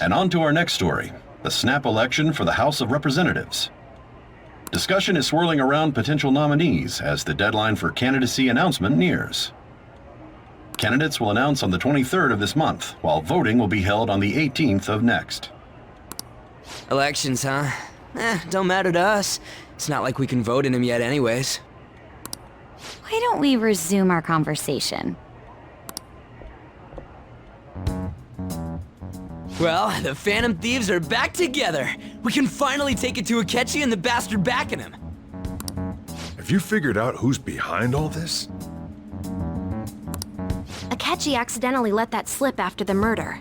And on to our next story, the snap election for the House of Representatives. Discussion is swirling around potential nominees as the deadline for candidacy announcement nears. Candidates will announce on the 23rd of this month, while voting will be held on the 18th of next. Elections, huh? Don't matter to us. It's not like we can vote in them yet anyways. Why don't we resume our conversation? Well, the Phantom Thieves are back together. We can finally take it to Akechi and the bastard backing him. Have you figured out who's behind all this? Akechi accidentally let that slip after the murder.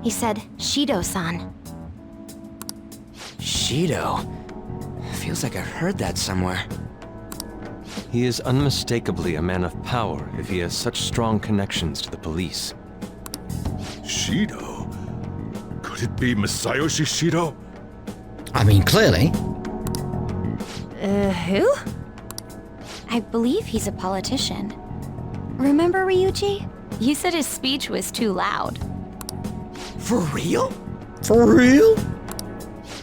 He said, Shido-san. Shido? Feels like I've heard that somewhere. He is unmistakably a man of power if he has such strong connections to the police. Shido? Could it be Masayoshi Shido? I mean, clearly. Who? I believe he's a politician. Remember, Ryuji? You said his speech was too loud. For real? For real?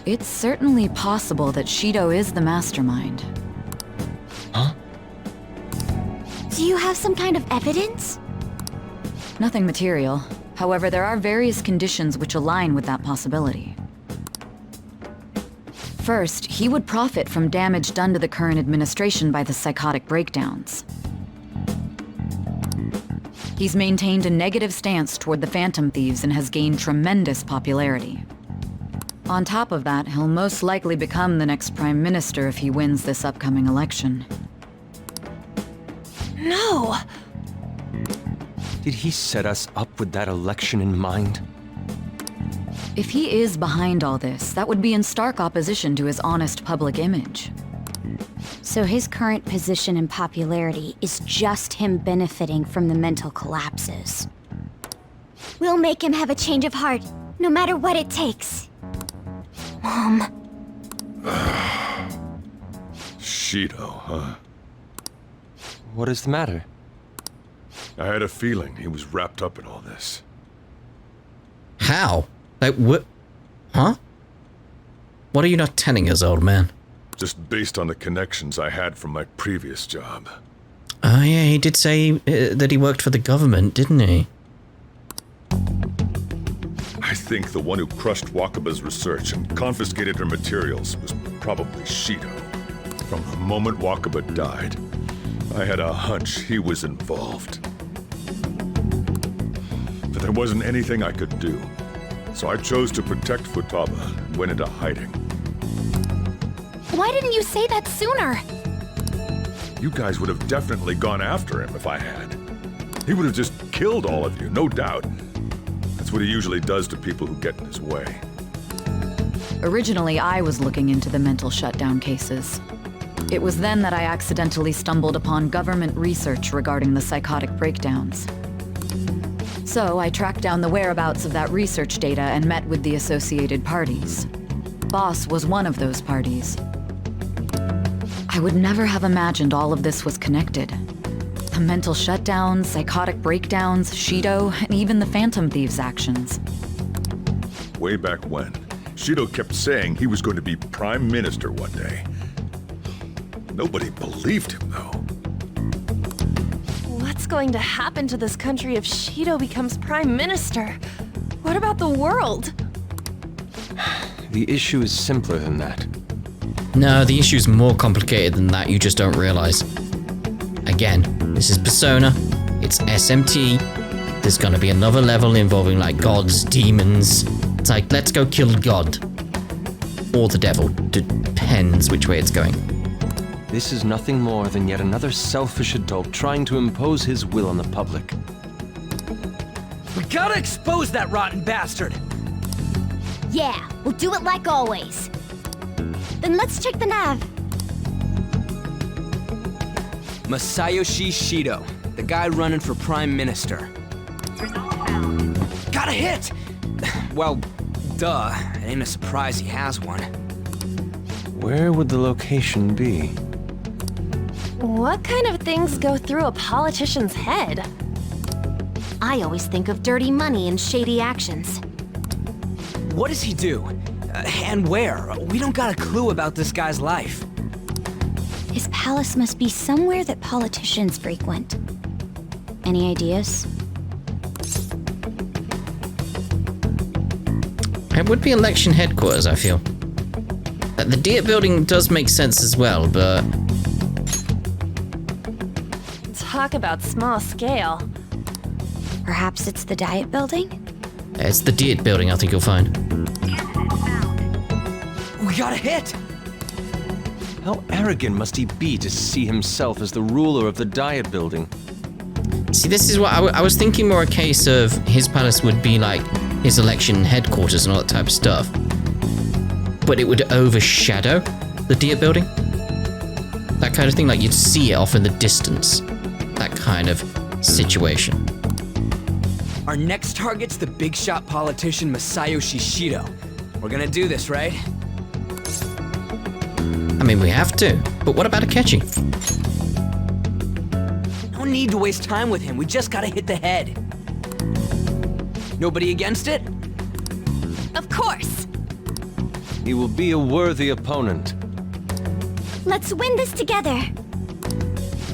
It's certainly possible that Shido is the mastermind. Huh? Do you have some kind of evidence? Nothing material. However, there are various conditions which align with that possibility. First, he would profit from damage done to the current administration by the psychotic breakdowns. He's maintained a negative stance toward the Phantom Thieves and has gained tremendous popularity. On top of that, he'll most likely become the next Prime Minister if he wins this upcoming election. No! Did he set us up with that election in mind? If he is behind all this, that would be in stark opposition to his honest public image. So his current position and popularity is just him benefiting from the mental collapses. We'll make him have a change of heart, no matter what it takes. Mom. Shido, huh? What is the matter? I had a feeling he was wrapped up in all this. How? Like, what? Huh? What are you not telling us, old man? Just based on the connections I had from my previous job. Oh yeah, he did say that he worked for the government, didn't he? I think the one who crushed Wakaba's research and confiscated her materials was probably Shido. From the moment Wakaba died, I had a hunch he was involved. But there wasn't anything I could do, so I chose to protect Futaba and went into hiding. Why didn't you say that sooner? You guys would have definitely gone after him if I had. He would have just killed all of you, no doubt. That's what he usually does to people who get in his way. Originally, I was looking into the mental shutdown cases. It was then that I accidentally stumbled upon government research regarding the psychotic breakdowns. So I tracked down the whereabouts of that research data and met with the associated parties. Boss was one of those parties. I would never have imagined all of this was connected. The mental shutdowns, psychotic breakdowns, Shido, and even the Phantom Thieves' actions. Way back when, Shido kept saying he was going to be Prime Minister one day. Nobody believed him, though. What's going to happen to this country if Shido becomes Prime Minister? What about the world? The issue is simpler than that. No, the issue's more complicated than that, you just don't realize. Again, this is Persona, it's SMT, there's gonna be another level involving like gods, demons. It's like, let's go kill God. Or the devil, depends which way it's going. This is nothing more than yet another selfish adult trying to impose his will on the public. We gotta expose that rotten bastard! Yeah, we'll do it like always. Then let's check the nav. Masayoshi Shido, the guy running for Prime Minister. Got a hit! Well, duh. It ain't a surprise he has one. Where would the location be? What kind of things go through a politician's head? I always think of dirty money and shady actions. What does he do? And where? We don't got a clue about this guy's life. His palace must be somewhere that politicians frequent. Any ideas? It would be election headquarters, I feel. The Diet building does make sense as well, but... Talk about small scale. Perhaps it's the Diet building? It's the Diet building, I think you'll find. We got a hit! How arrogant must he be to see himself as the ruler of the Diet building? See, this is what I was thinking more a case of his palace would be like his election headquarters and all that type of stuff. But it would overshadow the Diet building. That kind of thing, like you'd see it off in the distance. That kind of situation. Our next target's the big shot politician Masayoshi Shido. We're gonna do this, right? I mean, we have to. But what about Akechi? No need to waste time with him. We just gotta hit the head. Nobody against it? Of course! He will be a worthy opponent. Let's win this together!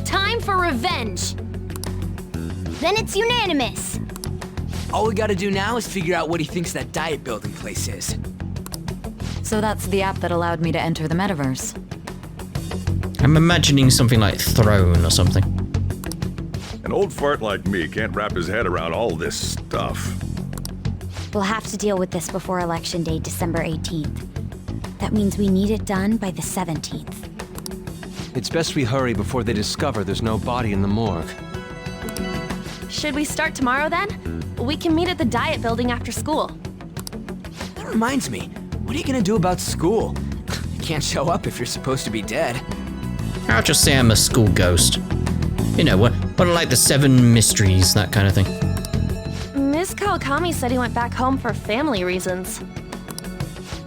Time for revenge! Then it's unanimous! All we gotta do now is figure out what he thinks that Diet building place is. So that's the app that allowed me to enter the metaverse. I'm imagining something like Throne or something. An old fart like me can't wrap his head around all this stuff. We'll have to deal with this before Election Day, December 18th. That means we need it done by the 17th. It's best we hurry before they discover there's no body in the morgue. Should we start tomorrow then? We can meet at the Diet building after school. That reminds me, what are you gonna do about school? You can't show up if you're supposed to be dead. I'll just say I'm a school ghost. You know, what like the 7 mysteries, that kind of thing. Miss Kawakami said he went back home for family reasons.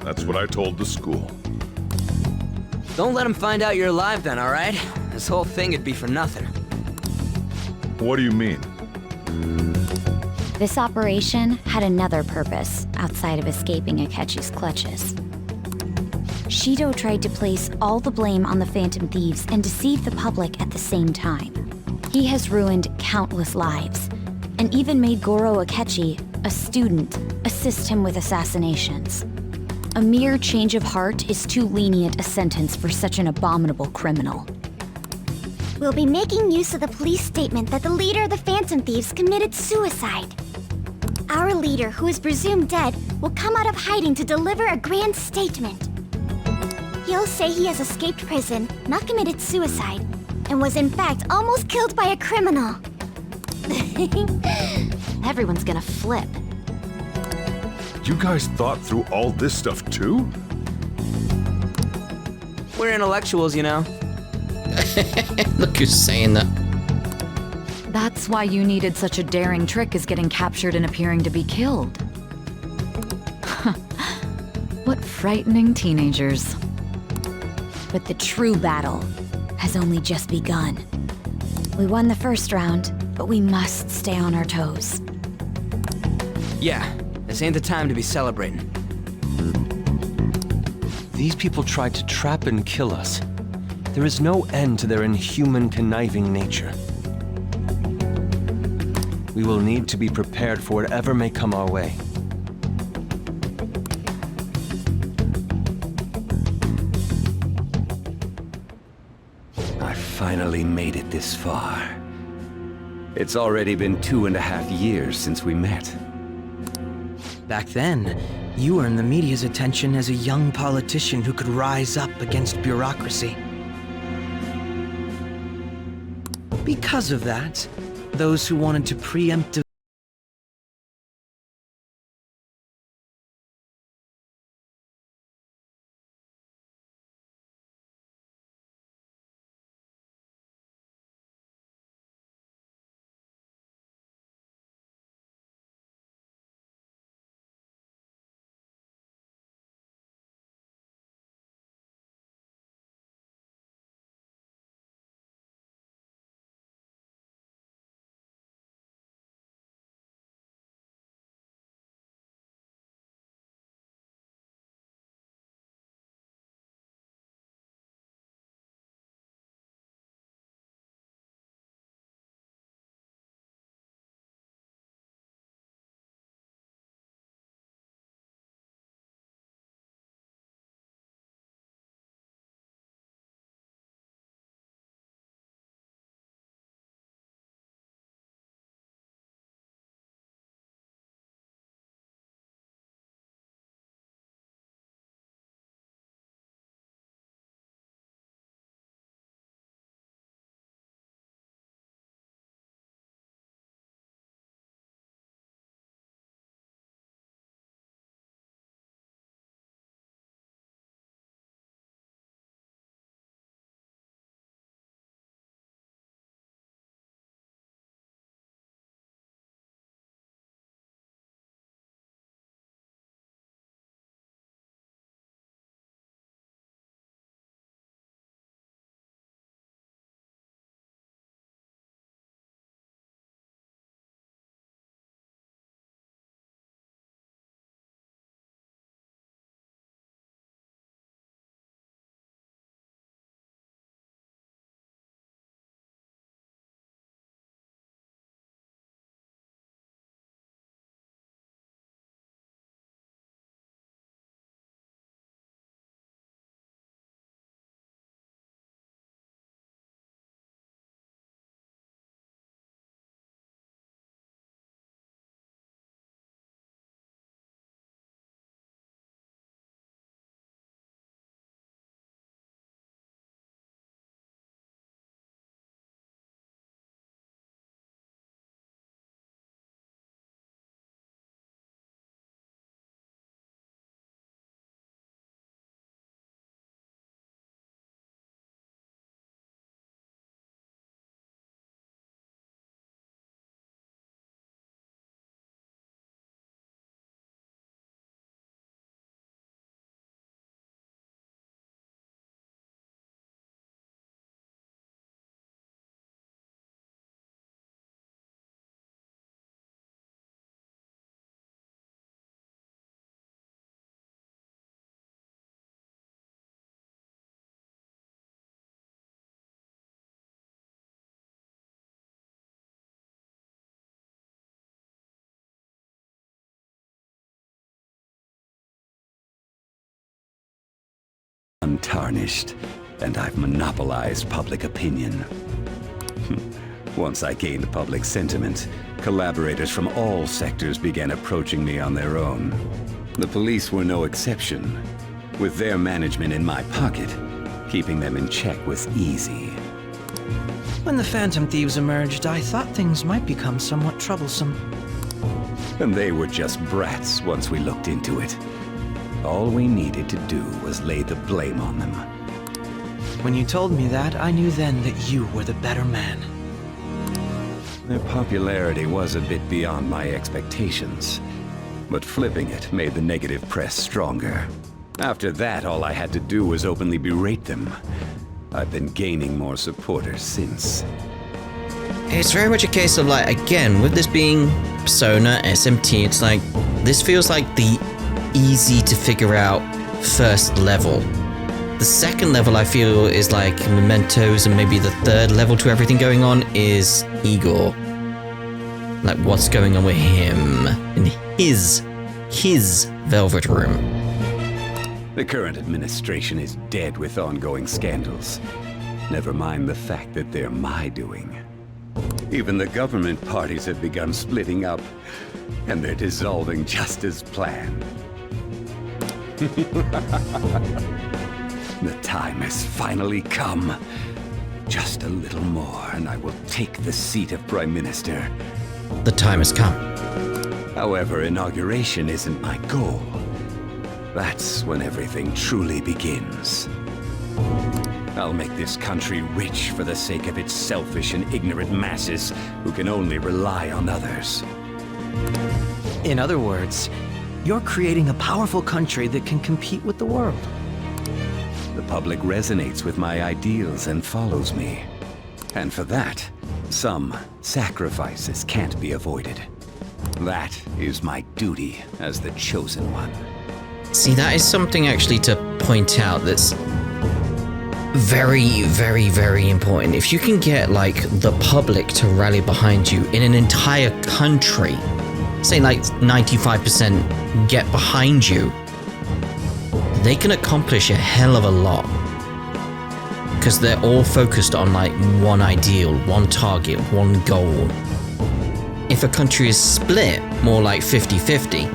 That's what I told the school. Don't let him find out you're alive then, alright? This whole thing would be for nothing. What do you mean? This operation had another purpose outside of escaping Akechi's clutches. Shido tried to place all the blame on the Phantom Thieves and deceive the public at the same time. He has ruined countless lives, and even made Goro Akechi, a student, assist him with assassinations. A mere change of heart is too lenient a sentence for such an abominable criminal. We'll be making use of the police statement that the leader of the Phantom Thieves committed suicide. Our leader, who is presumed dead, will come out of hiding to deliver a grand statement. He'll say he has escaped prison, not committed suicide, and was in fact almost killed by a criminal. Everyone's gonna flip. You guys thought through all this stuff too? We're intellectuals, you know. Look who's saying that. That's why you needed such a daring trick as getting captured and appearing to be killed. What frightening teenagers. But the true battle has only just begun. We won the first round, but we must stay on our toes. Yeah, this ain't the time to be celebrating. These people tried to trap and kill us. There is no end to their inhuman, conniving nature. We will need to be prepared for whatever may come our way. I finally made it this far. It's already been 2.5 years since we met. Back then, you earned the media's attention as a young politician who could rise up against bureaucracy. Because of that, those who wanted to preempt untarnished, and I've monopolized public opinion. Once I gained public sentiment, collaborators from all sectors began approaching me on their own. The police were no exception, with their management in my pocket. Keeping them in check was easy. When the Phantom Thieves emerged, I thought things might become somewhat troublesome. And they were just brats once we looked into it. All we needed to do was lay the blame on them. When you told me that, I knew then that you were the better man. Their popularity was a bit beyond my expectations, but flipping it made the negative press stronger. After that, all I had to do was openly berate them. I've been gaining more supporters since. It's very much a case of like, again, with this being Persona, SMT, it's like, this feels like the easy to figure out first level. The second level I feel is like Mementos, and maybe the third level to everything going on is Igor. Like what's going on with him in his Velvet Room. The current administration is dead with ongoing scandals. Never mind the fact that they're my doing. Even the government parties have begun splitting up, and they're dissolving just as planned. The time has finally come. Just a little more, and I will take the seat of Prime Minister. The time has come. However, inauguration isn't my goal. That's when everything truly begins. I'll make this country rich for the sake of its selfish and ignorant masses who can only rely on others. In other words, you're creating a powerful country that can compete with the world. The public resonates with my ideals and follows me. And for that, some sacrifices can't be avoided. That is my duty as the chosen one. See, that is something actually to point out that's very, very, very important. If you can get, like, the public to rally behind you in an entire country, say, like, 95% get behind you, they can accomplish a hell of a lot. Because they're all focused on, like, one ideal, one target, one goal. If a country is split, more like 50-50,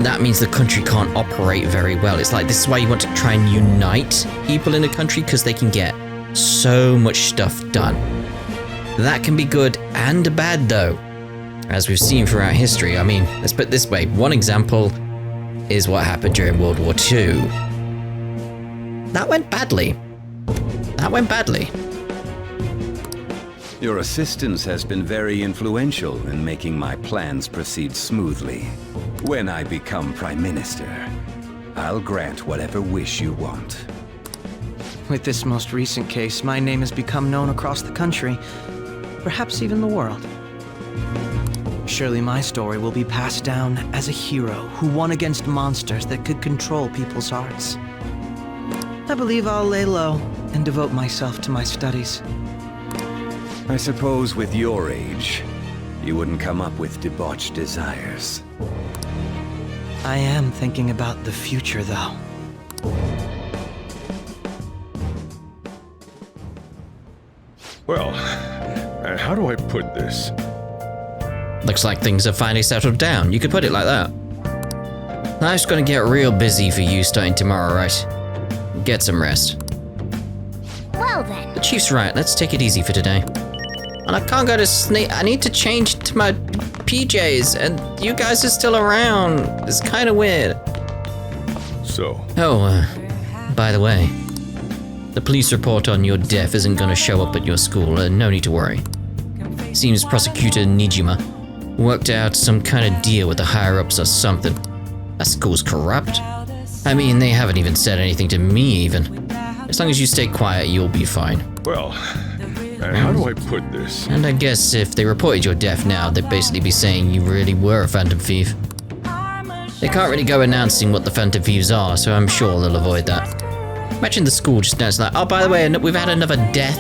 that means the country can't operate very well. It's like, this is why you want to try and unite people in a country, because they can get so much stuff done. That can be good and bad though, as we've seen throughout history. I mean, let's put it this way. One example is what happened during World War II. That went badly. That went badly. Your assistance has been very influential in making my plans proceed smoothly. When I become Prime Minister, I'll grant whatever wish you want. With this most recent case, my name has become known across the country, perhaps even the world. Surely my story will be passed down as a hero who won against monsters that could control people's hearts. I believe I'll lay low and devote myself to my studies. I suppose with your age, you wouldn't come up with debauched desires. I am thinking about the future, though. Well, how do I put this? Looks like things have finally settled down. You could put it like that. Life's gonna get real busy for you starting tomorrow, right? Get some rest. Well then. The chief's right. Let's take it easy for today. And I can't go to sleep. I need to change to my PJs, and you guys are still around. It's kind of weird. So. Oh, by the way, the police report on your death isn't going to show up at your school. No need to worry. Seems Prosecutor Nijima worked out some kind of deal with the higher-ups or something. That school's corrupt. I mean, they haven't even said anything to me, even. As long as you stay quiet, you'll be fine. Well, how do I put this? And I guess if they reported your death now, they'd basically be saying you really were a Phantom Thief. They can't really go announcing what the Phantom Thieves are, so I'm sure they'll avoid that. Imagine the school just announcing like, oh, by the way, we've had another death.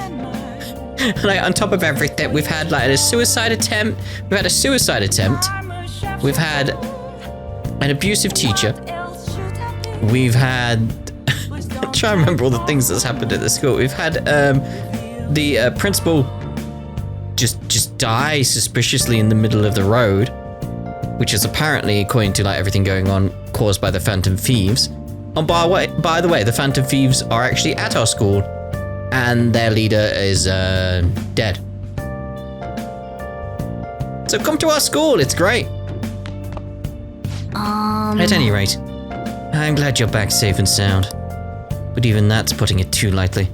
Like, on top of everything, we've had like a suicide attempt. We've had a suicide attempt. We've had an abusive teacher. We've had try and remember all the things that's happened at the school. We've had the principal just die suspiciously in the middle of the road, which is apparently, according to like everything going on, caused by the Phantom Thieves. And by the way, the Phantom Thieves are actually at our school, and their leader is dead. So come to our school, it's great. At any rate, I'm glad you're back safe and sound. But even that's putting it too lightly.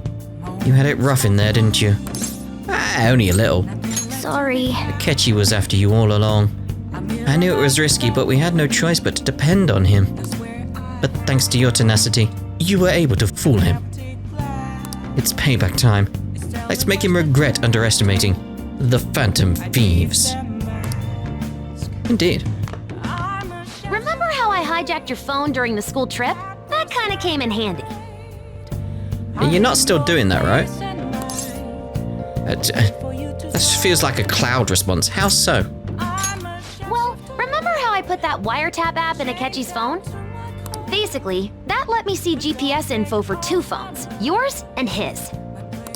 You had it rough in there, didn't you? Only a little. Sorry. Akechi was after you all along. I knew it was risky, but we had no choice but to depend on him. But thanks to your tenacity, you were able to fool him. It's payback time. Let's make him regret underestimating the Phantom Thieves. Indeed. Remember how I hijacked your phone during the school trip? That kind of came in handy. You're not still doing that, right? That feels like a cloud response. How so? Well, remember how I put that wiretap app in Akechi's phone? Basically, that let me see GPS info for 2 phones, yours and his.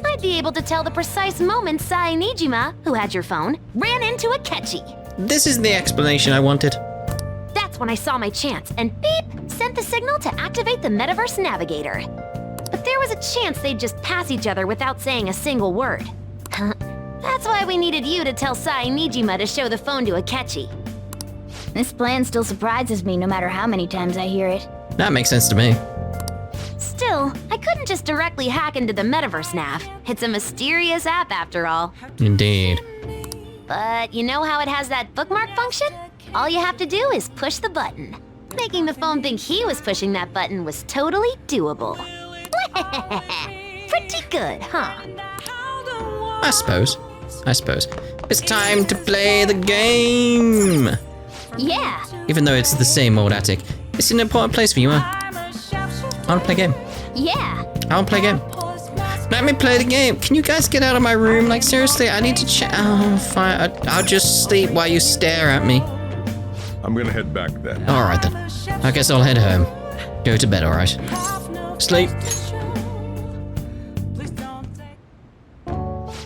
I'd be able to tell the precise moment Sai Nijima, who had your phone, ran into Akechi. This is the explanation I wanted. That's when I saw my chance, and beep, sent the signal to activate the Metaverse Navigator. But there was a chance they'd just pass each other without saying a single word. That's why we needed you to tell Sai Nijima to show the phone to Akechi. This plan still surprises me no matter how many times I hear it. That makes sense to me. Still, I couldn't just directly hack into the Metaverse Nav. It's a mysterious app after all. Indeed. But you know how it has that bookmark function? All you have to do is push the button. Making the phone think he was pushing that button was totally doable. Pretty good, huh? I suppose. It's time to play the game! Yeah. Even though it's the same old attic, it's an important place for you, huh? I wanna play a game. Yeah. I wanna play a game. Let me play the game. Can you guys get out of my room? Like, seriously, I need to check. Oh, fine. I'll just sleep while you stare at me. I'm gonna head back then. Alright then. I guess I'll head home. Go to bed, alright? Sleep.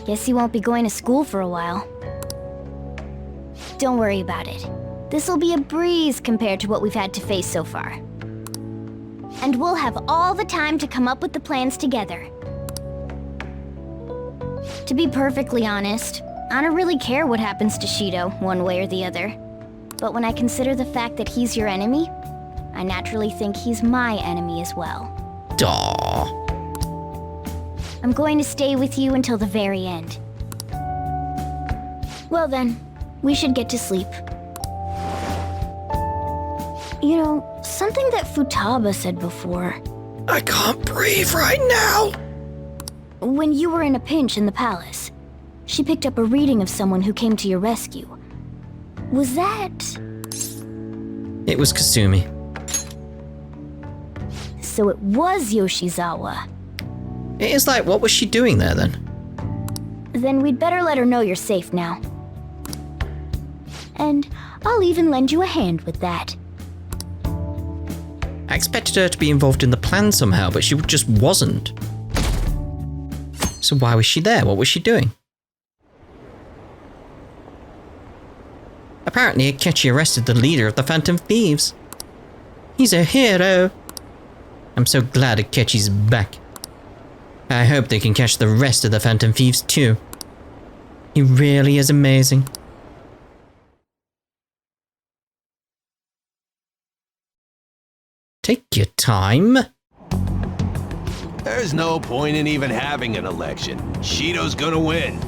Guess you won't be going to school for a while. Don't worry about it. This'll be a breeze compared to what we've had to face so far. And we'll have all the time to come up with the plans together. To be perfectly honest, I don't really care what happens to Shido, one way or the other. But when I consider the fact that he's your enemy, I naturally think he's my enemy as well. Aww. I'm going to stay with you until the very end. Well then, we should get to sleep. You know, something that Futaba said before. I can't breathe right now. When you were in a pinch in the palace, she picked up a reading of someone who came to your rescue. Was that... It was Kasumi. So it was Yoshizawa. It is like, what was she doing there then? Then we'd better let her know you're safe now. And I'll even lend you a hand with that. I expected her to be involved in the plan somehow, but she just wasn't. So why was she there? What was she doing? Apparently, Akechi arrested the leader of the Phantom Thieves. He's a hero. I'm so glad Akechi's back. I hope they can catch the rest of the Phantom Thieves too. He really is amazing. Take your time. There's no point in even having an election. Shido's gonna win.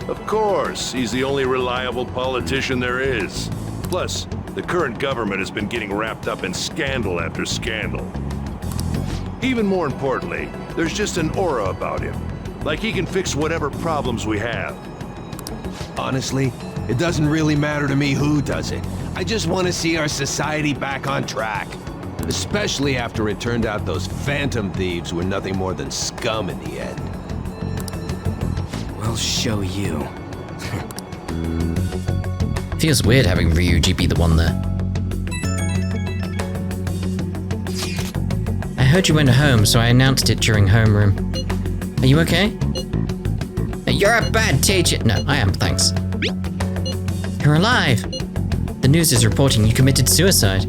Of course, he's the only reliable politician there is. Plus, the current government has been getting wrapped up in scandal after scandal. Even more importantly, there's just an aura about him. Like he can fix whatever problems we have. Honestly, it doesn't really matter to me who does it. I just want to see our society back on track. Especially after it turned out those Phantom Thieves were nothing more than scum in the end. We'll show you. Feels weird having Ryuji be the one there. I heard you went home, so I announced it during homeroom. Are you okay? You're a bad teacher. No, I am, thanks. You're alive. The news is reporting you committed suicide.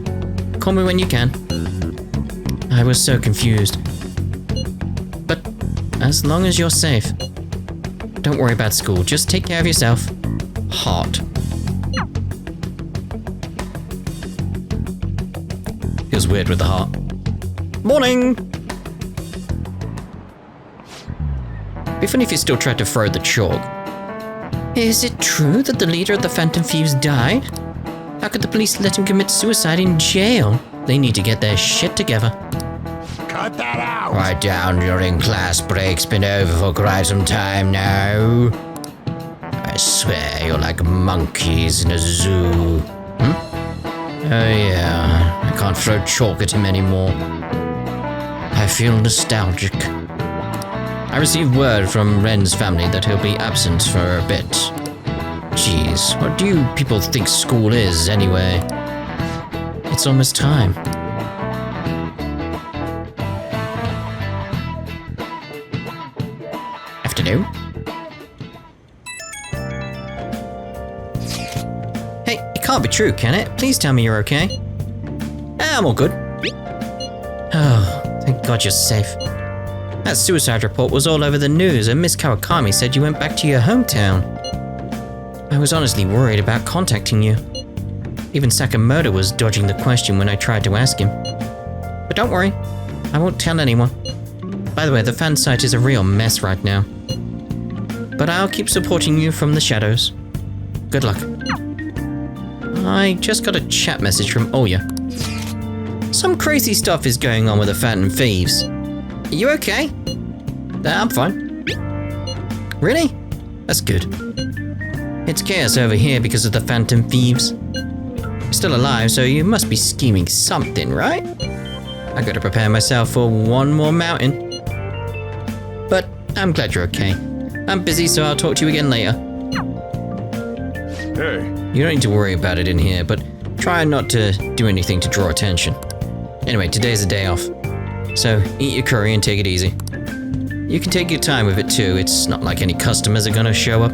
Call me when you can. I was so confused. But as long as you're safe, don't worry about school. Just take care of yourself. Heart. Feels weird with the heart. Morning! Be funny if you still tried to throw the chalk. Is it true that the leader of the Phantom Thieves died? How could the police let him commit suicide in jail? They need to get their shit together. Cut that out! Quiet down during class breaks. Been over for quite some time now. I swear you're like monkeys in a zoo. Oh yeah, I can't throw chalk at him anymore. I feel nostalgic. I received word from Ren's family that he'll be absent for a bit. Jeez, what do you people think school is, anyway? It's almost time. Afternoon? Hey, it can't be true, can it? Please tell me you're okay. I'm all good. Oh, thank God you're safe. That suicide report was all over the news, and Miss Kawakami said you went back to your hometown. I was honestly worried about contacting you. Even Sakamoto was dodging the question when I tried to ask him. But don't worry, I won't tell anyone. By the way, the fan site is a real mess right now. But I'll keep supporting you from the shadows. Good luck. I just got a chat message from Oya. Some crazy stuff is going on with the Phantom Thieves. Are you okay? I'm fine. Really? That's good. It's chaos over here because of the Phantom Thieves. You're still alive, so you must be scheming something, right? I gotta prepare myself for one more mountain. But I'm glad you're okay. I'm busy, so I'll talk to you again later. Hey. You don't need to worry about it in here, but try not to do anything to draw attention. Anyway, today's a day off. So eat your curry and take it easy. You can take your time with it too. It's not like any customers are gonna show up.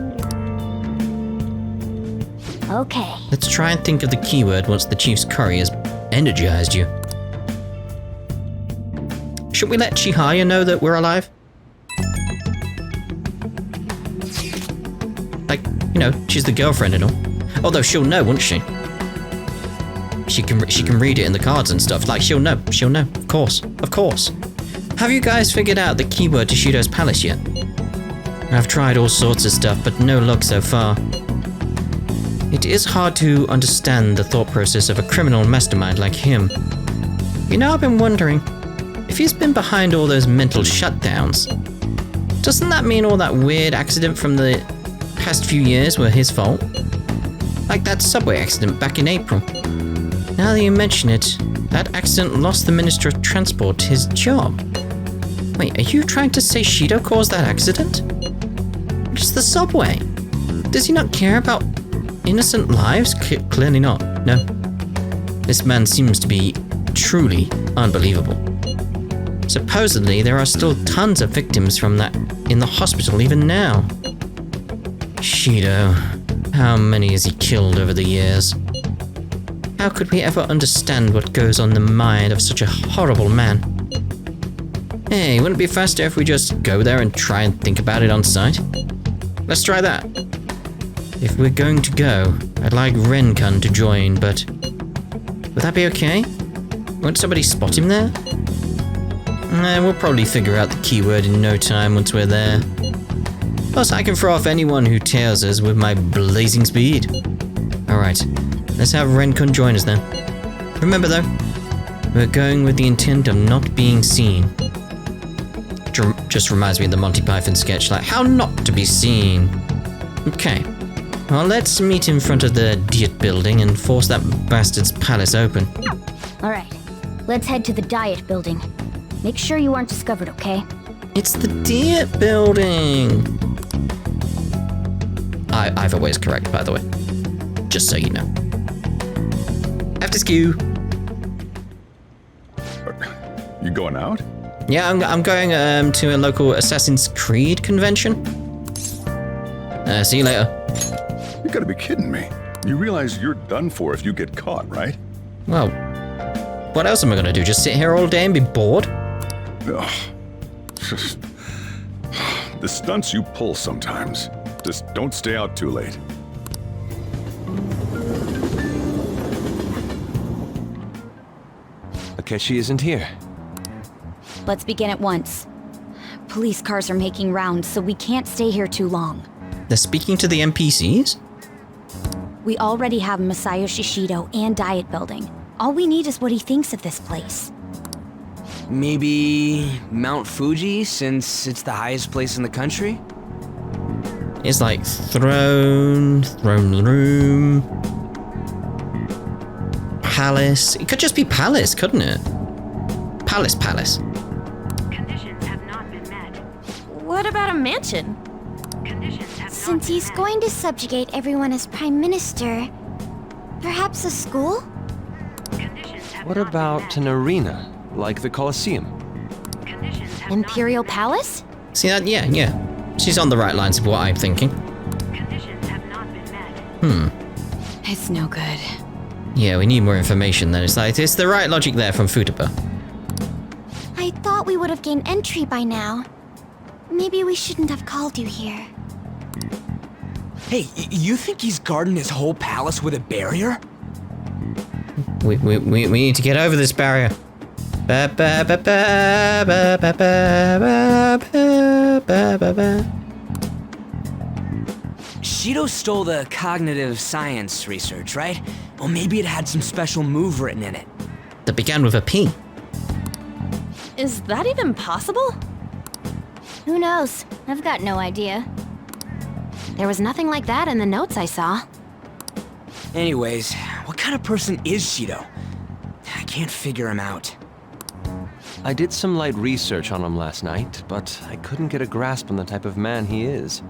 Okay. Let's try and think of the keyword once the Chief's curry has energized you. Should we let Chihaya know that we're alive? Like, you know, she's the girlfriend and all. Although she'll know, won't she? She can read it in the cards and stuff. Like, she'll know, of course. Have you guys figured out the keyword to Shido's palace yet? I've tried all sorts of stuff, but no luck so far. It is hard to understand the thought process of a criminal mastermind like him. You know, I've been wondering, if he's been behind all those mental shutdowns, doesn't that mean all that weird accident from the past few years were his fault? Like that subway accident back in April. Now that you mention it, that accident lost the Minister of Transport his job. Wait, are you trying to say Shido caused that accident? Just the subway? Does he not care about innocent lives? Clearly not, no. This man seems to be truly unbelievable. Supposedly, there are still tons of victims from that in the hospital even now. Shido, how many has he killed over the years? How could we ever understand what goes on in the mind of such a horrible man? Hey, wouldn't it be faster if we just go there and try and think about it on site? Let's try that. If we're going to go, I'd like Ren-kun to join, but would that be okay? Won't somebody spot him there? We'll probably figure out the keyword in no time once we're there. Plus, I can throw off anyone who tails us with my blazing speed. Alright, let's have Ren-kun join us then. Remember though, we're going with the intent of not being seen. Just reminds me of the Monty Python sketch, like, how not to be seen. Okay, well, let's meet in front of the Diet building and force that bastard's palace open. Alright, let's head to the Diet building. Make sure you aren't discovered, okay? It's the Diet building! I've always correct, by the way. Just so you know. After skew. You going out? Yeah, I'm going to a local Assassin's Creed convention. See you later. You gotta be kidding me. You realize you're done for if you get caught, right? Well, what else am I gonna do? Just sit here all day and be bored? Ugh. Just... The stunts you pull sometimes. Just don't stay out too late. Akechi isn't here. Let's begin at once. Police cars are making rounds, so we can't stay here too long. They're speaking to the NPCs? We already have Masayoshi Shido and Diet Building. All we need is what he thinks of this place. Maybe Mount Fuji, since it's the highest place in the country? It's like throne room, palace. It could just be palace, couldn't it? Palace. Conditions have not been met. What about a mansion? Since he's going to subjugate everyone as Prime Minister, perhaps a school? What about an arena, like the Colosseum? Imperial Palace? See that? Yeah. She's on the right lines of what I'm thinking. It's no good. Yeah, we need more information then. It's the right logic there from Futaba. I thought we would have gained entry by now. Maybe we shouldn't have called you here. Hey, you think he's guarding his whole palace with a barrier? We need to get over this barrier. Shido stole the cognitive science research, right? Well, maybe it had some special move written in it. That began with a P. Is that even possible? Who knows? I've got no idea. There was nothing like that in the notes I saw. Anyways, what kind of person is Shido? I can't figure him out. I did some light research on him last night, but I couldn't get a grasp on the type of man he is.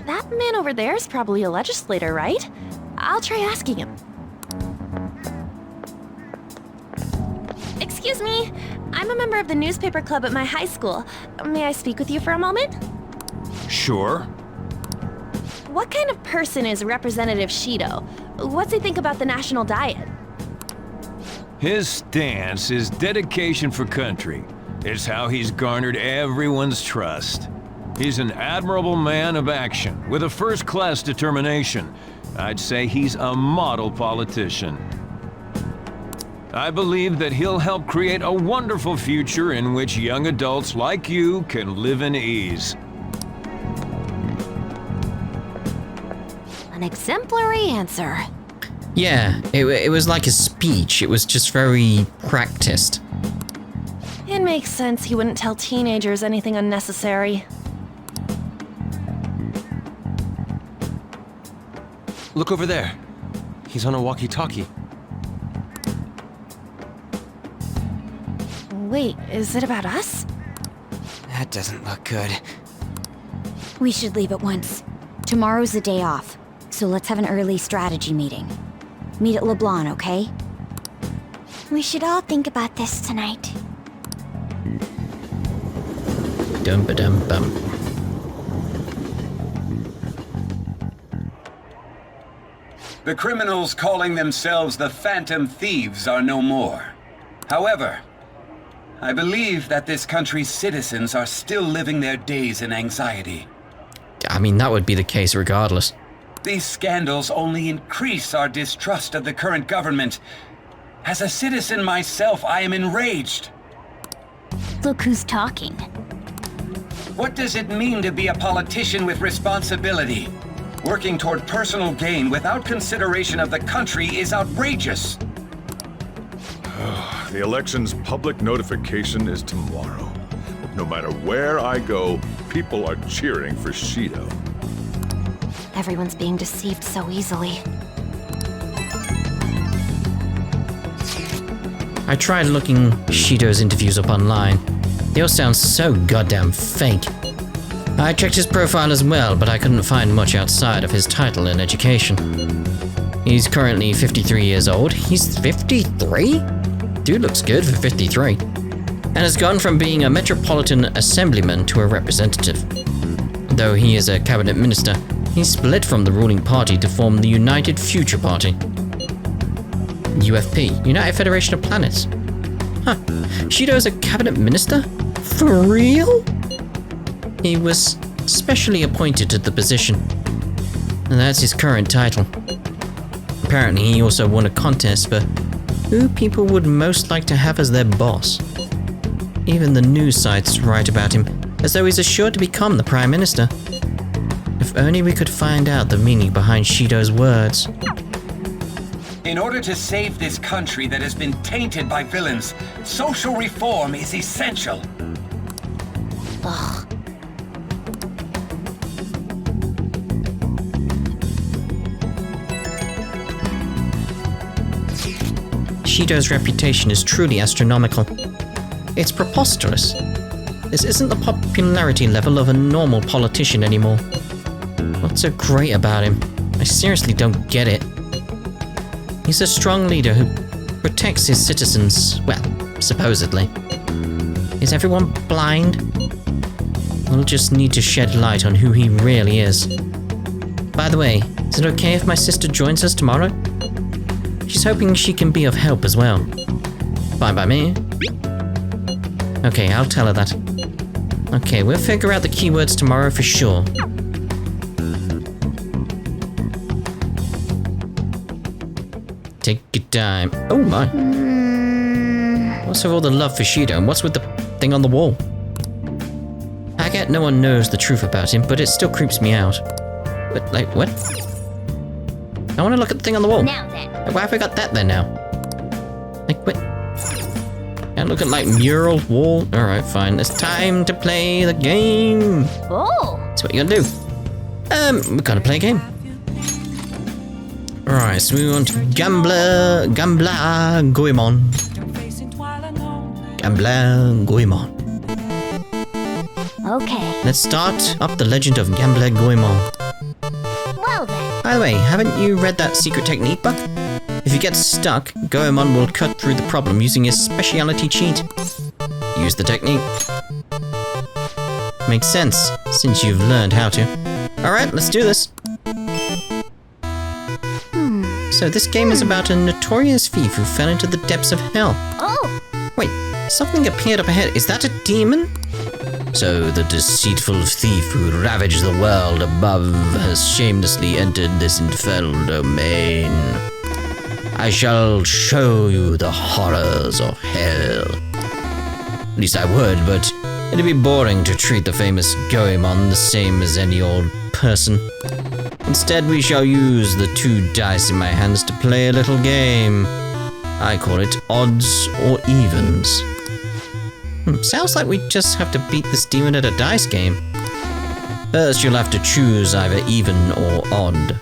That man over there is probably a legislator, right? I'll try asking him. Excuse me, I'm a member of the newspaper club at my high school. May I speak with you for a moment? Sure. What kind of person is Representative Shido? What's he think about the national diet? His stance is dedication for country. It's how he's garnered everyone's trust. He's an admirable man of action, with a first-class determination. I'd say he's a model politician. I believe that he'll help create a wonderful future in which young adults like you can live in ease. An exemplary answer. Yeah, it was like a speech. It was just very practiced. It makes sense he wouldn't tell teenagers anything unnecessary. Look over there. He's on a walkie-talkie. Wait, is it about us? That doesn't look good. We should leave at once. Tomorrow's the day off, so let's have an early strategy meeting. Meet at LeBlanc, okay? We should all think about this tonight. Dum-ba-dum-bum. The criminals calling themselves the Phantom Thieves are no more. However, I believe that this country's citizens are still living their days in anxiety. I mean, that would be the case regardless. These scandals only increase our distrust of the current government. As a citizen myself, I am enraged. Look who's talking. What does it mean to be a politician with responsibility? Working toward personal gain without consideration of the country is outrageous. The election's public notification is tomorrow. No matter where I go, people are cheering for Shido. Everyone's being deceived so easily. I tried looking Shido's interviews up online. They all sound so goddamn fake. I checked his profile as well, but I couldn't find much outside of his title and education. He's currently 53 years old. He's 53? Dude looks good for 53. And has gone from being a metropolitan assemblyman to a representative. Though he is a cabinet minister, he split from the ruling party to form the United Future Party. UFP, United Federation of Planets. Huh, Shido's a cabinet minister? For real? He was specially appointed to the position, and that's his current title. Apparently, he also won a contest for who people would most like to have as their boss. Even the news sites write about him as though he's assured to become the Prime Minister. If only we could find out the meaning behind Shido's words. In order to save this country that has been tainted by villains, social reform is essential. Ugh. Shido's reputation is truly astronomical. It's preposterous. This isn't the popularity level of a normal politician anymore. What's so great about him? I seriously don't get it. He's a strong leader who protects his citizens, well, supposedly. Is everyone blind? We'll just need to shed light on who he really is. By the way, is it okay if my sister joins us tomorrow? She's hoping she can be of help as well. Fine by me. Okay, I'll tell her that. Okay, we'll figure out the keywords tomorrow for sure. Take your time. Oh my. What's with all the love for Shido, and what's with the thing on the wall? I get no one knows the truth about him, but it still creeps me out. But, like, what? I want to look at the thing on the wall. Now then. Why have we got that then now? Like, what? And look at, like, mural wall. Alright, fine. It's time to play the game. Oh. That's what you're gonna do. We're gonna play a game. Alright, so we want Gambler Goemon. Gambler Goemon. Okay. Let's start up the legend of Gambler Goemon. Well then. By the way, haven't you read that secret technique book? If you get stuck, Goemon will cut through the problem using his specialty cheat. Use the technique. Makes sense, since you've learned how to. Alright, let's do this. So this game is about a notorious thief who fell into the depths of hell. Oh! Wait, something appeared up ahead. Is that a demon? So the deceitful thief who ravaged the world above has shamelessly entered this infernal domain. I shall show you the horrors of hell. At least I would, but it'd be boring to treat the famous Goemon the same as any old person. Instead, we shall use the 2 dice in my hands to play a little game. I call it odds or evens. Sounds like we just have to beat this demon at a dice game. First, you'll have to choose either even or odd.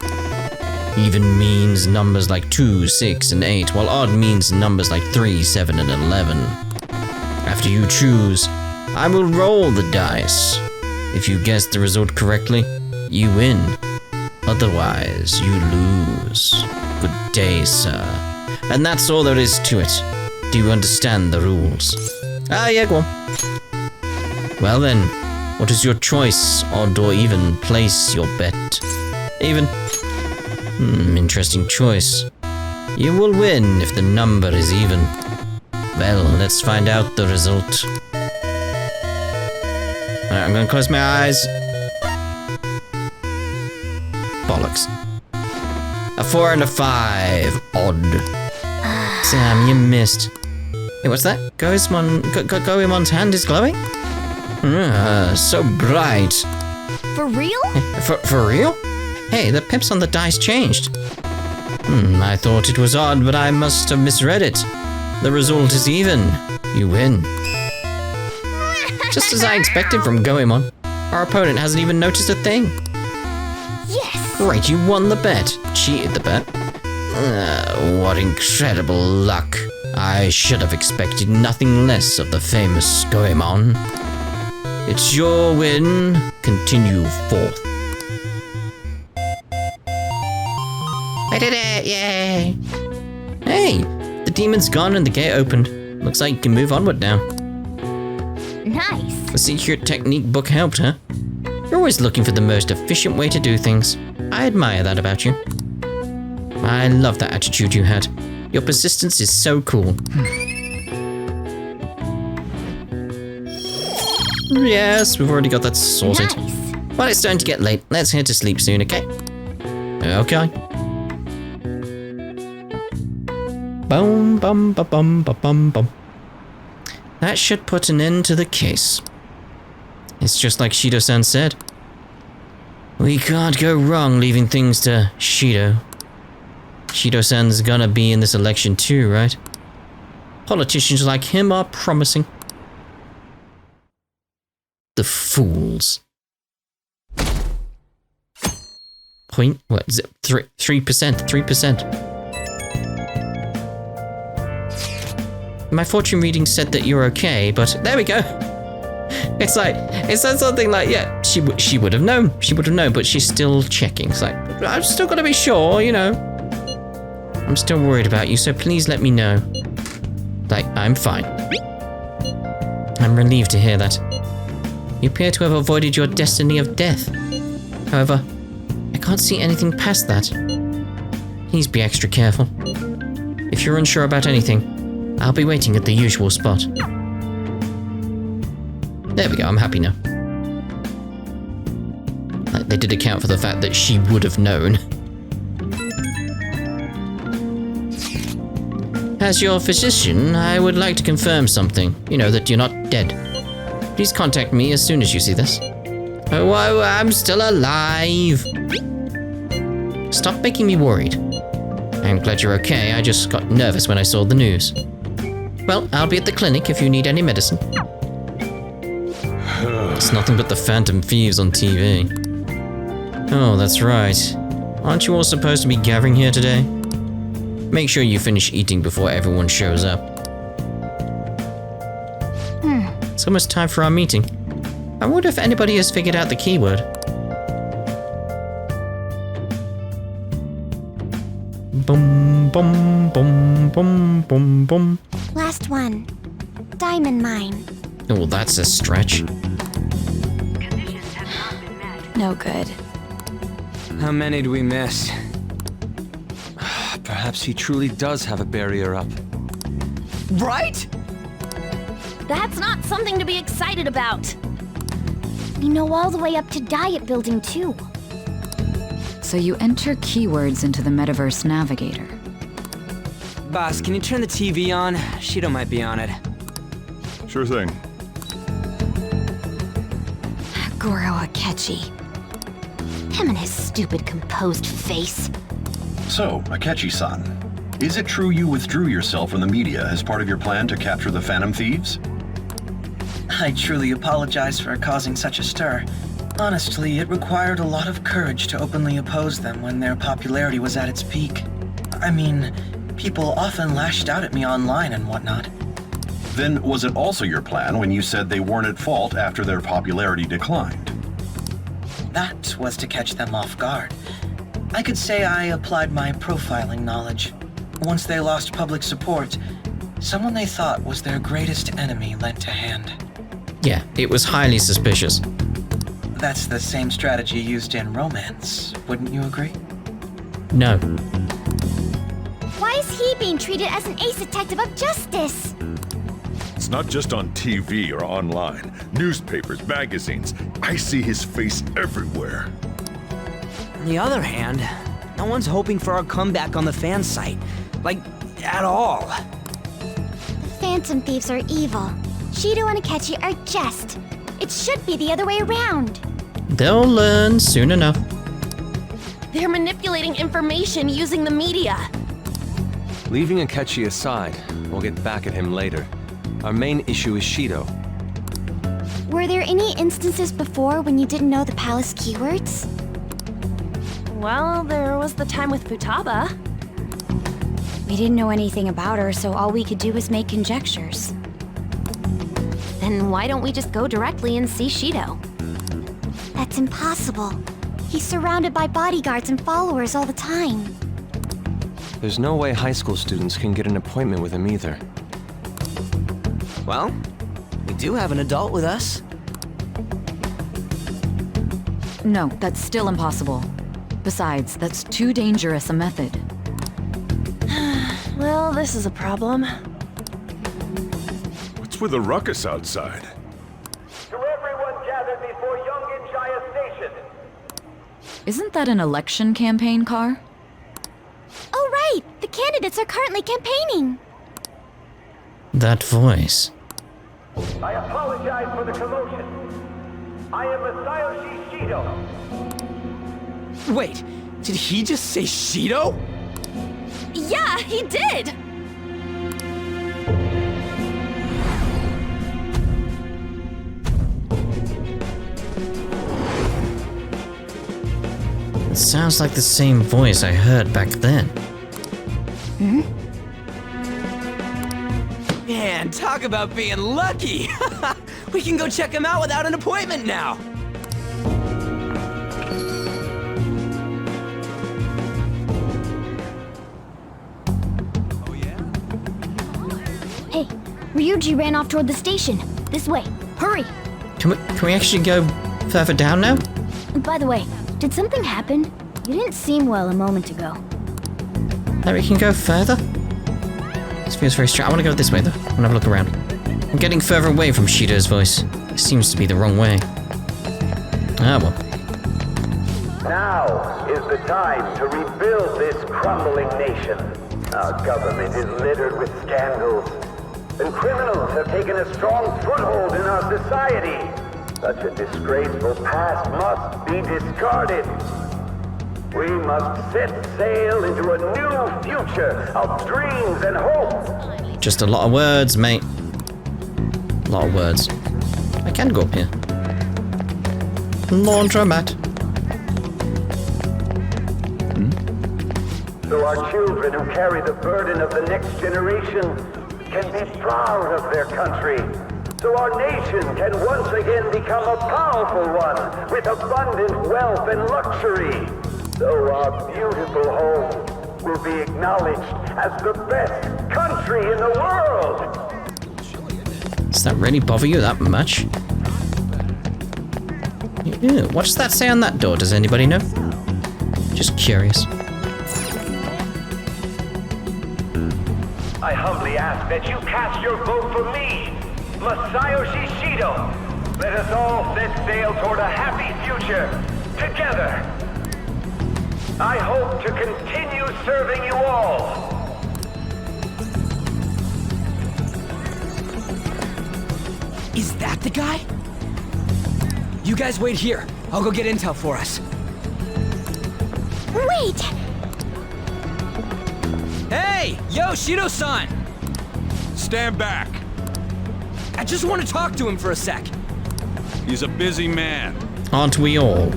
Even means numbers like 2, 6, and 8, while odd means numbers like 3, 7, and 11. After you choose, I will roll the dice. If you guess the result correctly, you win. Otherwise, you lose. Good day, sir. And that's all there is to it. Do you understand the rules? Ah, yeah, go on. Well then, what is your choice? Odd or even? Place your bet. Even. Interesting choice. You will win if the number is even. Well, let's find out the result. Alright, I'm gonna close my eyes. Bollocks. A 4 and a 5. Odd. Sam, you missed. Hey, what's that? Goemon's hand is glowing? So bright. For real? For real? Hey, the pips on the dice changed. I thought it was odd, but I must have misread it. The result is even. You win. Just as I expected from Goemon. Our opponent hasn't even noticed a thing. Yes! Great, you won the bet. Cheated the bet. What incredible luck. I should have expected nothing less of the famous Goemon. It's your win. Continue forth. I did it! Yay! Hey! The demon's gone and the gate opened. Looks like you can move onward now. Nice. The secret technique book helped, huh? You're always looking for the most efficient way to do things. I admire that about you. I love that attitude you had. Your persistence is so cool. Yes, we've already got that sorted. Nice. Well, it's starting to get late. Let's head to sleep soon, okay? Okay. Boom, bum, ba, bum, ba, bum, bum. That should put an end to the case. It's just like Shido-san said. We can't go wrong leaving things to Shido. Shido-san's gonna be in this election too, right? Politicians like him are promising. The fools. What is it? 3%. My fortune reading said that you're okay, but there we go. It's like, it said something like, yeah, she would have known. She would have known, but she's still checking. It's like, I've still got to be sure, you know. I'm still worried about you, so please let me know. Like, I'm fine. I'm relieved to hear that. You appear to have avoided your destiny of death. However, I can't see anything past that. Please be extra careful. If you're unsure about anything, I'll be waiting at the usual spot. There we go, I'm happy now. They did account for the fact that she would have known. As your physician, I would like to confirm something. You know, that you're not dead. Please contact me as soon as you see this. Oh, I'm still alive. Stop making me worried. I'm glad you're okay, I just got nervous when I saw the news. Well, I'll be at the clinic if you need any medicine. It's nothing but the Phantom Thieves on TV. Oh, that's right. Aren't you all supposed to be gathering here today? Make sure you finish eating before everyone shows up. It's almost time for our meeting. I wonder if anybody has figured out the keyword. Boom, boom, boom, boom, boom, boom. Last one. Diamond mine. Oh, that's a stretch. No good. How many do we miss? Perhaps he truly does have a barrier up. Right? That's not something to be excited about. We know all the way up to Diet Building, too. So you enter keywords into the Metaverse Navigator. Boss, can you turn the TV on? Shido might be on it. Sure thing. Goro Akechi. Him and his stupid composed face. So, Akechi-san, is it true you withdrew yourself from the media as part of your plan to capture the Phantom Thieves? I truly apologize for causing such a stir. Honestly, it required a lot of courage to openly oppose them when their popularity was at its peak. I mean, people often lashed out at me online and whatnot. Then was it also your plan when you said they weren't at fault after their popularity declined? That was to catch them off guard. I could say I applied my profiling knowledge. Once they lost public support, someone they thought was their greatest enemy lent a hand. Yeah, it was highly suspicious. That's the same strategy used in romance, wouldn't you agree? No. Why is he being treated as an ace detective of justice? It's not just on TV or online. Newspapers, magazines. I see his face everywhere. On the other hand, no one's hoping for our comeback on the fan site. Like, at all. The Phantom Thieves are evil. Shido and Akechi are just. It should be the other way around. They'll learn soon enough. They're manipulating information using the media. Leaving Akechi aside, we'll get back at him later. Our main issue is Shido. Were there any instances before when you didn't know the palace keywords? Well, there was the time with Futaba. We didn't know anything about her, so all we could do was make conjectures. then why don't we just go directly and see Shido? That's impossible. He's surrounded by bodyguards and followers all the time. There's no way high school students can get an appointment with him either. Well, we do have an adult with us. No, that's still impossible. Besides, that's too dangerous a method. Well, this is a problem. What's with the ruckus outside? To everyone gathered before Yongin Jaya Station. Isn't that an election campaign car? Oh, right! The candidates are currently campaigning. That voice. I apologize for the commotion. I am Masayoshi Shido. Wait, did he just say Shido? Yeah, he did! It sounds like the same voice I heard back then. Man, talk about being lucky! We can go check him out without an appointment now! Hey, Ryuji ran off toward the station. This way. Hurry! Can we actually go further down now? By the way, did something happen? You didn't seem well a moment ago. That we can go further? This feels very strange. I want to go this way though. I want to have a look around. I'm getting further away from Shido's voice. It seems to be the wrong way. Ah well. Now is the time to rebuild this crumbling nation. Our government is littered with scandals, and criminals have taken a strong foothold in our society. Such a disgraceful past must be discarded. We must set sail into a new future of dreams and hope. Just a lot of words, mate. A lot of words. I can go up here. Laundromat. So our children who carry the burden of the next generation can be proud of their country. So our nation can once again become a powerful one with abundant wealth and luxury. So our beautiful home will be acknowledged as the best country in the world. Does that really bother you that much? Ew, what does that say on that door? Does anybody know? Just curious. I humbly ask that you cast your vote for me, Masayoshi Shido. Let us all set sail toward a happy future, together. I hope to continue serving you all. Is that the guy? You guys wait here. I'll go get intel for us. Wait! Hey! Yo, Shido-san! Stand back. I just want to talk to him for a sec. He's a busy man. Aren't we all?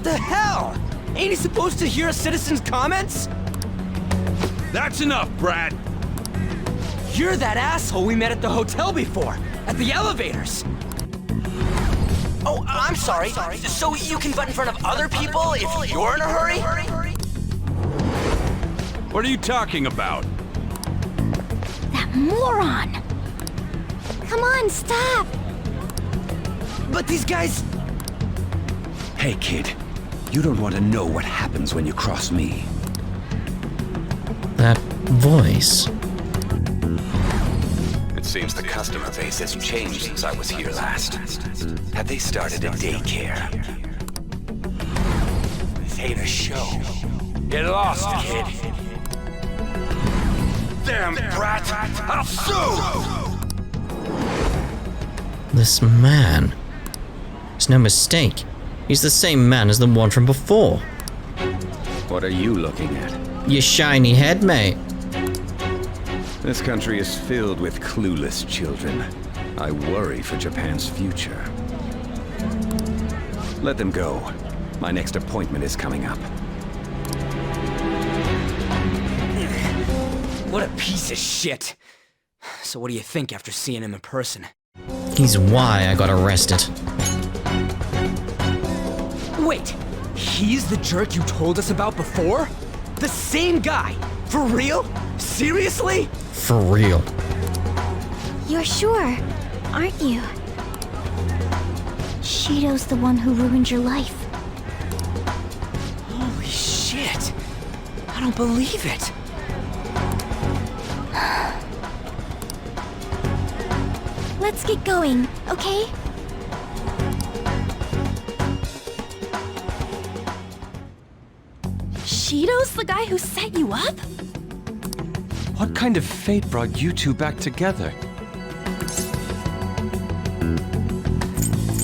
The hell? Ain't he supposed to hear a citizen's comments? That's enough, Brad. You're that asshole we met at the hotel before, at the elevators. Oh, I'm sorry. So you can butt in front of other people if you're in a hurry? What are you talking about? That moron! Come on, stop! But these guys... Hey, kid. You don't want to know what happens when you cross me. That voice. It seems the customer base has changed since I was here last. Have they started a daycare? This ain't a show. Get lost, kid. Damn brat! I'll sue! This man. It's no mistake. He's the same man as the one from before. What are you looking at? Your shiny head, mate. This country is filled with clueless children. I worry for Japan's future. Let them go. My next appointment is coming up. What a piece of shit. So what do you think after seeing him in person? He's why I got arrested. Wait, he's the jerk you told us about before? The same guy? For real? Seriously? For real. You're sure, aren't you? Shido's the one who ruined your life. Holy shit! I don't believe it! Let's get going, okay? Shido's the guy who set you up? What kind of fate brought you two back together?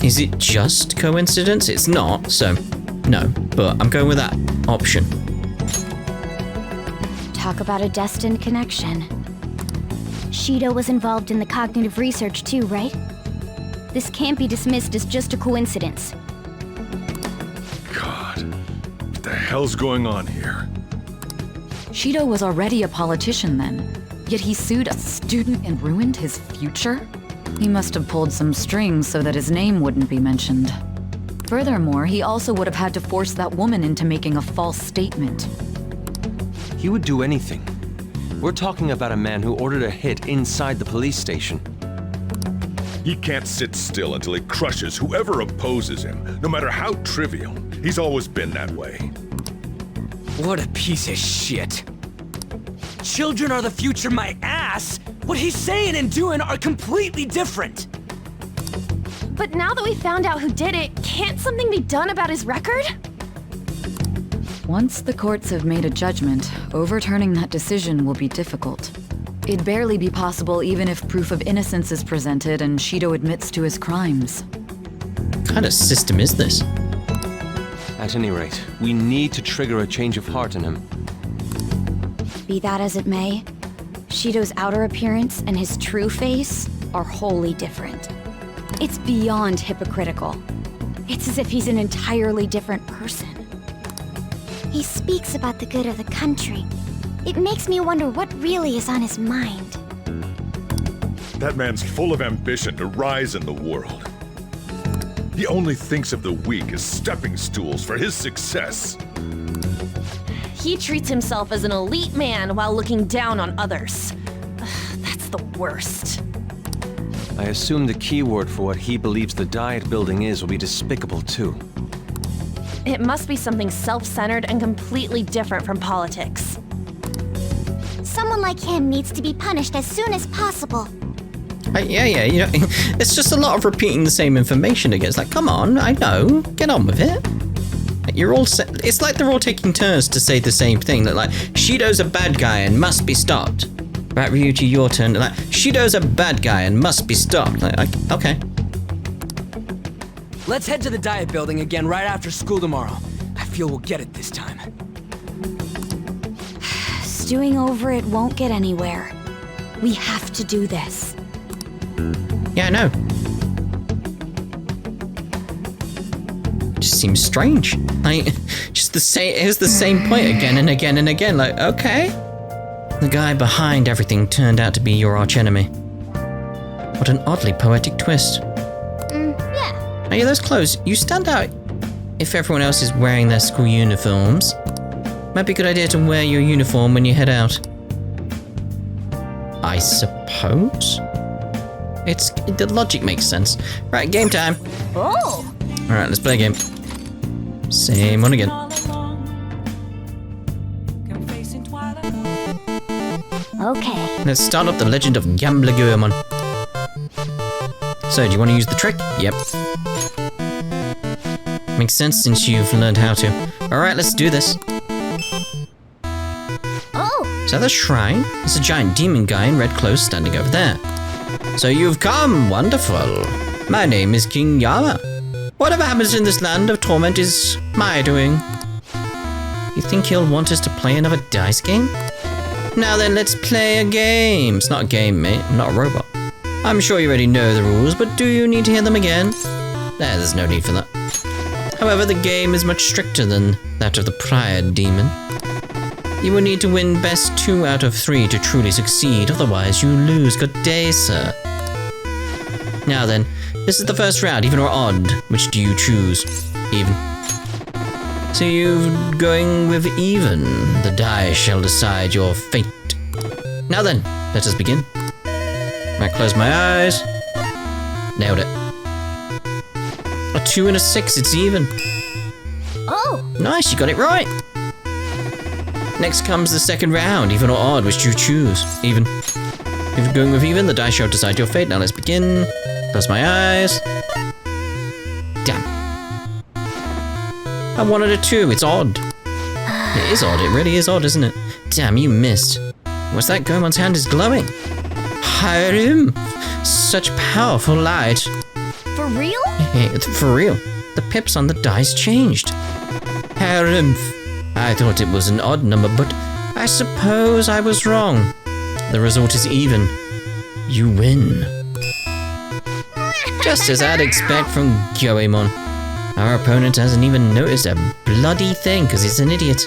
Is it just coincidence? It's not, so no, but I'm going with that option. Talk about a destined connection. Shido was involved in the cognitive research too, right? This can't be dismissed as just a coincidence. God, what the hell's going on here? Shido was already a politician then, yet he sued a student and ruined his future? He must have pulled some strings so that his name wouldn't be mentioned. Furthermore, he also would have had to force that woman into making a false statement. He would do anything. We're talking about a man who ordered a hit inside the police station. He can't sit still until he crushes whoever opposes him, no matter how trivial. He's always been that way. What a piece of shit. Children are the future, my ass! What he's saying and doing are completely different! But now that we found out who did it, can't something be done about his record? Once the courts have made a judgment, overturning that decision will be difficult. It'd barely be possible even if proof of innocence is presented and Shido admits to his crimes. What kind of system is this? At any rate, we need to trigger a change of heart in him. Be that as it may, Shido's outer appearance and his true face are wholly different. It's beyond hypocritical. It's as if he's an entirely different person. He speaks about the good of the country. It makes me wonder what really is on his mind. That man's full of ambition to rise in the world. He only thinks of the weak as stepping stools for his success. He treats himself as an elite man while looking down on others. That's the worst. I assume the keyword for what he believes the Diet building is will be despicable too. It must be something self-centered and completely different from politics. Someone like him needs to be punished as soon as possible. Yeah, you know, it's just a lot of repeating the same information again. It's like, come on, I know, get on with it. You're all. It's like they're all taking turns to say the same thing. That like, Shido's a bad guy and must be stopped. Right, Ryuji, your turn. Like, Shido's a bad guy and must be stopped. Like, okay. Let's head to the Diet building again right after school tomorrow. I feel we'll get it this time. Stewing over it won't get anywhere. We have to do this. Yeah, I know. Just seems strange. Like, just the same. Here's the same point again and again and again. Like, okay. The guy behind everything turned out to be your archenemy. What an oddly poetic twist. Yeah. Hey, those clothes, you stand out if everyone else is wearing their school uniforms. Might be a good idea to wear your uniform when you head out. I suppose? The logic makes sense. Right, game time. Oh! Alright, let's play a game. Same one again. Okay. Let's start up the legend of Gambler-Guemon. So, do you want to use the trick? Yep. Makes sense since you've learned how to. Alright, let's do this. Oh! Is that the shrine? There's a giant demon guy in red clothes standing over there. So you've come, wonderful. My name is King Yama. Whatever happens in this land of torment is my doing. You think he'll want us to play another dice game? Now then, let's play a game. It's not a game, mate. I'm not a robot. I'm sure you already know the rules, but do you need to hear them again? There's no need for that. However, the game is much stricter than that of the prior demon. You will need to win best 2 out of 3 to truly succeed, otherwise you lose. Good day, sir. Now then, this is the first round, even or odd. Which do you choose? Even. So you're going with even. The die shall decide your fate. Now then, let us begin. I close my eyes. Nailed it. A 2 and a 6, it's even. Oh! Nice, you got it right. Next comes the second round, even or odd, which do you choose? Even. If you're going with even, the die shall decide your fate. Now let's begin. Close my eyes. Damn. I wanted a 2, it's odd. It is odd, it really is odd, isn't it? Damn, you missed. What's that? Goemon's hand is glowing. Hiram! Such powerful light. For real? For real. The pips on the dice changed. Hiram! I thought it was an odd number, but I suppose I was wrong. The result is even. You win. Just as I'd expect from Goemon. Our opponent hasn't even noticed a bloody thing because he's an idiot.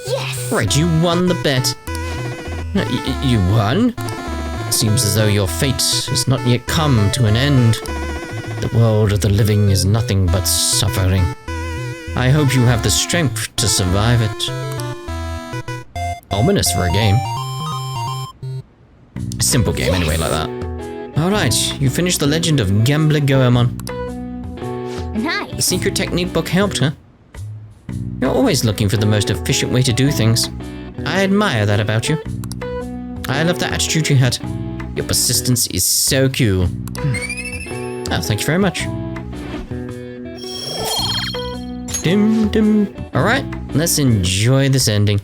Yes! Right, you won the bet. You won? Seems as though your fate has not yet come to an end. The world of the living is nothing but suffering. I hope you have the strength to survive it. Ominous for a game. A simple game anyway like that. Alright, you finished the legend of Gambler Goemon. Nice. The secret technique book helped, huh? You're always looking for the most efficient way to do things. I admire that about you. I love the attitude you had. Your persistence is so cool. Oh, thank you very much. Dim dim. Alright, let's enjoy this ending.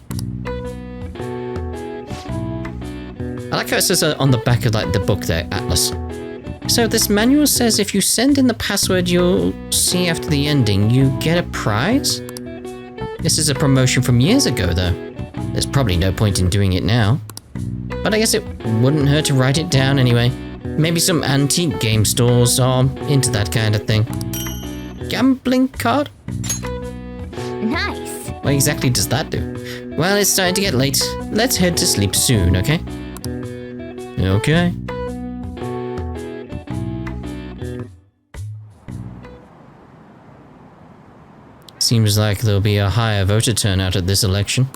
I like how it says on the back of like the book there, Atlas. So this manual says if you send in the password you'll see after the ending, you get a prize? This is a promotion from years ago though. There's probably no point in doing it now. But I guess it wouldn't hurt to write it down anyway. Maybe some antique game stores are into that kind of thing. Gambling card? Nice. What exactly does that do? Well, it's starting to get late. Let's head to sleep soon, okay? Okay. Seems like there'll be a higher voter turnout at this election.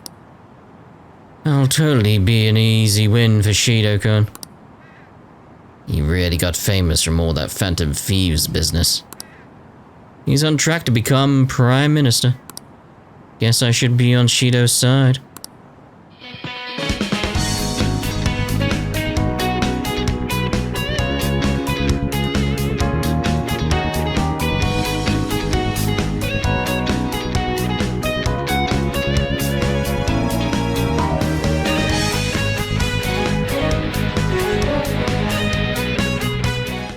That'll totally be an easy win for Shido-kun. He really got famous from all that Phantom Thieves business. He's on track to become Prime Minister. Guess I should be on Shido's side.